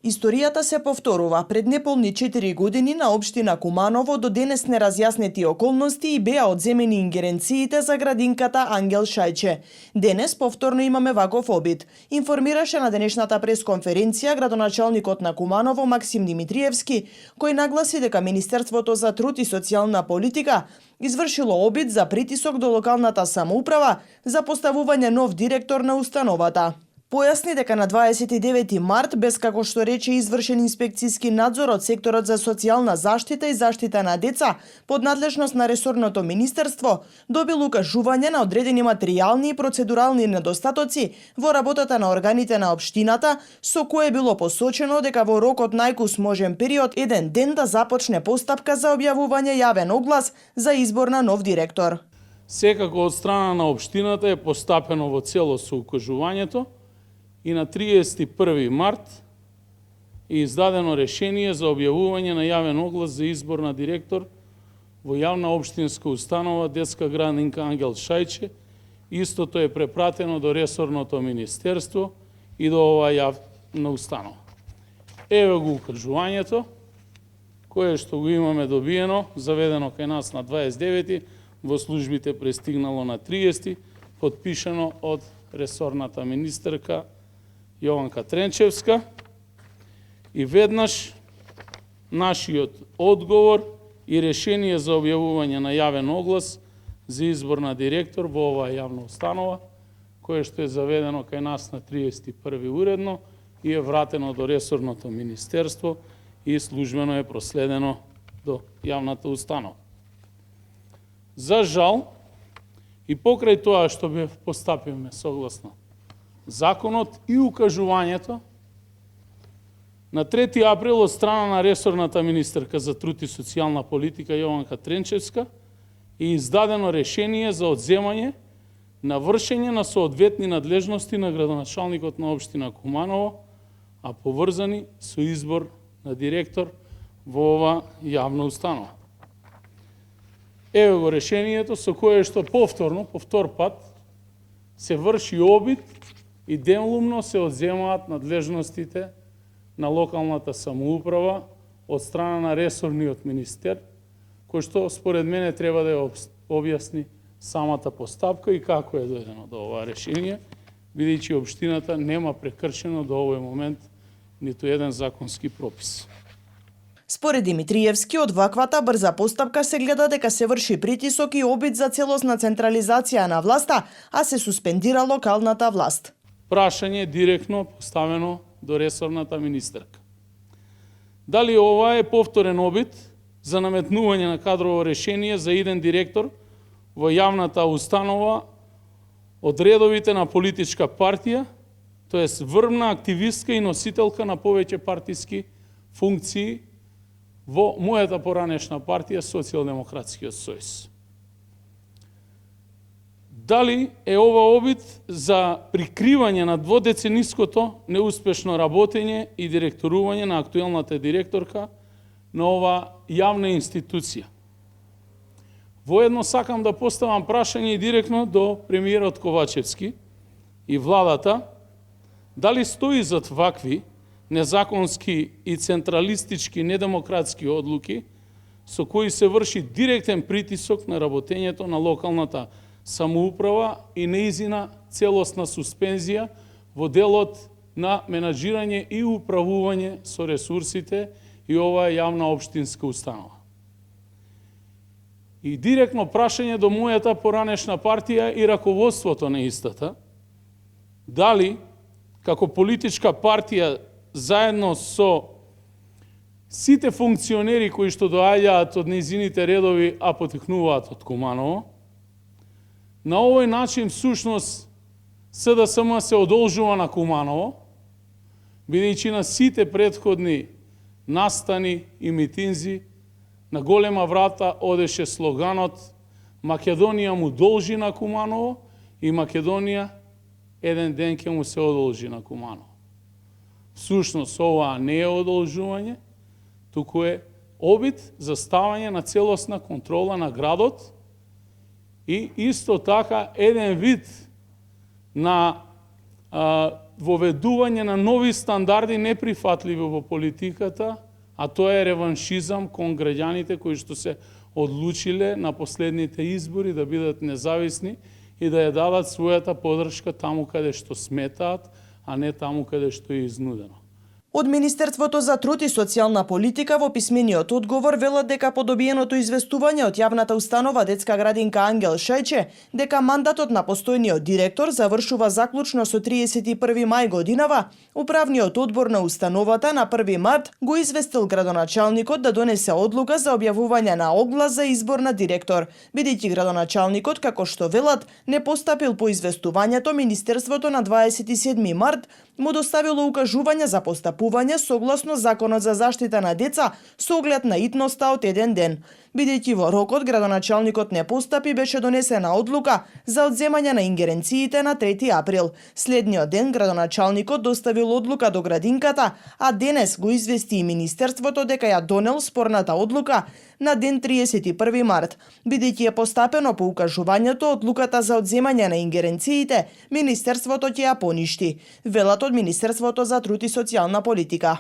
Историјата се повторува. Пред неполни 4 години на општина Куманово до денес неразјаснети околности и беа одземени ингеренциите за градинката Ангел Шајче. Денес повторно имаме ваков обид. Информираше на денешната пресконференција градоначалникот на Куманово Максим Димитриевски, кој нагласи дека Министерството за труд и социјална политика извршило обид за притисок до локалната самоуправа за поставување нов директор на установата. Појасни дека на 29 март, без како што рече извршен инспекцијски надзор од секторот за социјална заштита и заштита на деца под надлежност на ресорното министерство, добил укажување на одредени материјални и процедурални недостатоци во работата на органите на општината, со кое било посочено дека во рок од најкус можен период еден ден да започне постапка за објавување јавен оглас за избор на нов директор. Секако од страна на општината е постапено во целост со укажувањето и на 31 март е издадено решение за објавување на јавен оглас за избор на директор во јавна општинска установа Детска градинка Ангел Шајче. Истото е препратено до ресорното министерство и до оваа јавна установа. Еве го укажувањето, кое што го имаме добиено, заведено кај нас на 29, во службите пристигнало на 30, подпишано од ресорната министерка Јованка Тренчевска, и веднаш нашиот одговор и решение за објавување на јавен оглас за избор на директор во оваа јавна установа, кое што е заведено кај нас на 31 уредно и е вратено до ресорното министерство и службено е проследено до јавната установа. За жал, и покрај тоа што бе постапиме согласно законот и укажувањето, на 3 април од страна на ресорната министерка за труд и социјална политика Јованка Тренчевска е издадено решение за одземање на вршење на соодветни надлежности на градоначалникот на општина Куманово, а поврзани со избор на директор во ова јавна установа. Еве го решението со кое што повторно, по втор пат, се врши обид и делумно се одземаат надлежностите на локалната самоуправа од страна на ресорниот министер, кој што според мене треба да ја објасни самата постапка и како е дојдено до ова решение, бидејќи општината нема прекршено до овој момент ниту еден законски пропис. Според Димитриевски, од ваквата брза постапка се гледа дека се врши притисок и обид за целосна централизација на власта, а се суспендира локалната власт. Прашање директно поставено до ресорната министерка. Дали ова е повторен обид за наметнување на кадрово решение за иден директор во јавната установа од редовите на политичка партија, тоест врвна активистка и носителка на повеќе партиски функции во мојата поранешна партија Социјалдемократскиот сојуз. Дали е ова обид за прикривање на дводецениското неуспешно работење и директорување на актуелната директорка на ова јавна институција? Воедно сакам да поставам прашање и директно до премиерот Ковачевски и владата, дали стои зад вакви незаконски и централистички недемократски одлуки со кои се врши директен притисок на работењето на локалната самоуправа и неизина целосна суспензија во делот на менаџирање и управување со ресурсите и оваа јавна општинска установа. И директно прашање до мојата поранешна партија и раководството на истата, дали како политичка партија заедно со сите функционери кои што доаѓаат од нејзините редови, а потекнуваат од Куманово, на овој начин всушност СДСМ се одолжува на Куманово, бидејќи на сите претходни настани и митинзи на голема врата одеше слоганот Македонија му должи на Куманово и Македонија еден ден ќе му се одолжи на Куманово. Всушност ова не е одолжување, туку е обид за ставање на целосна контрола на градот и исто така еден вид на воведување на нови стандарди неприфатливи во политиката, а тоа е реваншизам кон граѓаните кои што се одлучиле на последните избори да бидат независни и да ја дадат својата подршка таму каде што сметаат, а не таму каде што е изнудено. Од Министерството за труд и социјална политика во писмениот одговор велат дека по добиеното известување од јавната установа детска градинка Ангел Шајче дека мандатот на постојниот директор завршува заклучно со 31 мај годинава, управниот одбор на установата на 1 март го известил градоначалникот да донесе одлука за објавување на оглас за избор на директор, бидејќи градоначалникот, како што велат, не постапил по известувањето, Министерството на 27 март му доставило укажување за постапување согласно Законот за заштита на деца со оглед на итноста од еден ден. Бидејќи во рокот градоначалникот не постапи, беше донесена одлука за одземање на ингеренциите на 3 април. Следниот ден градоначалникот доставил одлука до градинката, а денес го извести и Министерството дека ја донел спорната одлука на ден 31 март. Бидејќи е постапено по укажувањето, одлуката за одземање на ингеренциите, Министерството ќе ја поништи. Велат од Министерството за труд и социјална политика.